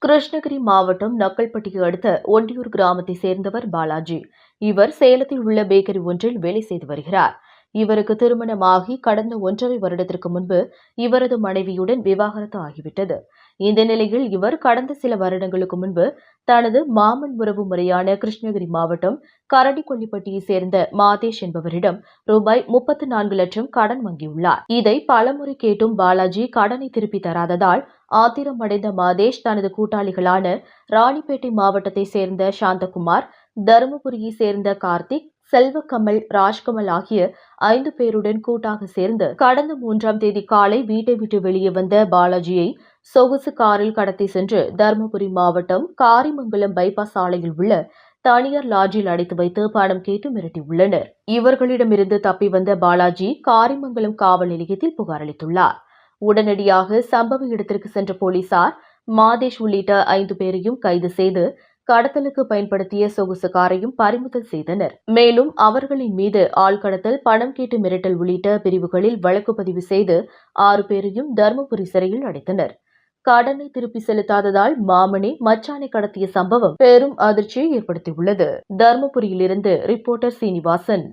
கிருஷ்ணகிரி மாவட்டம் நக்கல்பட்டியை அடுத்த ஒண்டியூர் கிராமத்தை சேர்ந்தவர் பாலாஜி. இவர் சேலத்தில் உள்ள பேக்கரி ஒன்றில் வேலை செய்து வருகிறார். இவருக்கு திருமணமாகி கடந்த 1.5 வருடத்திற்கு முன்பு இவரது மனைவியுடன் விவாகரத்து ஆகிவிட்டது. இந்த நிலையில் இவர் கடந்த சில வருடங்களுக்கு முன்பு தனது மாமன் உறவு முறையான கிருஷ்ணகிரி மாவட்டம் கரடிக்கொல்லிப்பட்டியை சேர்ந்த மாதேஷ் என்பவரிடம் ரூபாய் 34 லட்சம் கடன் வாங்கியுள்ளார். இதை பலமுறை கேட்டும் பாலாஜி கடனை திருப்பி தராததால் ஆத்திரமடைந்த மாதேஷ் தனது கூட்டாளிகளான ராணிப்பேட்டை மாவட்டத்தை சேர்ந்த சாந்தகுமார், தருமபுரியை சேர்ந்த கார்த்திக், செல்வக்கமல், ராஜ்கமல் ஆகிய 5 பேருடன் கூட்டாக சேர்ந்து கடந்த 3ஆம் தேதி காலை வீட்டை விட்டு வெளியே வந்த பாலாஜியை சொகுசு காரில் கடத்தி சென்று தருமபுரி மாவட்டம் காரிமங்கலம் பைபாஸ் சாலையில் உள்ள தனியார் லாட்ஜில் அடைத்து வைத்து பணம் கேட்டு மிரட்டியுள்ளனர். இவர்களிடமிருந்து தப்பி வந்த பாலாஜி காரிமங்கலம் காவல் நிலையத்தில் புகார் அளித்துள்ளார். உடனடியாக சம்பவ இடத்திற்கு சென்ற போலீசார் மாதேஷ் உள்ளிட்ட 5 பேரையும் கைது செய்து கடத்தலுக்கு பயன்படுத்திய சொகுசு காரையும் பறிமுதல் செய்தனர். மேலும் அவர்களின் மீது ஆள்கடத்தல், பணம் கேட்டு மிரட்டல் உள்ளிட்ட பிரிவுகளில் வழக்கு பதிவு செய்து 6 பேரையும் தருமபுரி சிறையில் அடைத்தனர். கடனை திருப்பி செலுத்தாததால் மாமனே மச்சானை கடத்திய சம்பவம் பெரும் அதிர்ச்சியை ஏற்படுத்தியுள்ளது. தருமபுரியிலிருந்து ரிப்போர்ட்டர் சீனிவாசன்.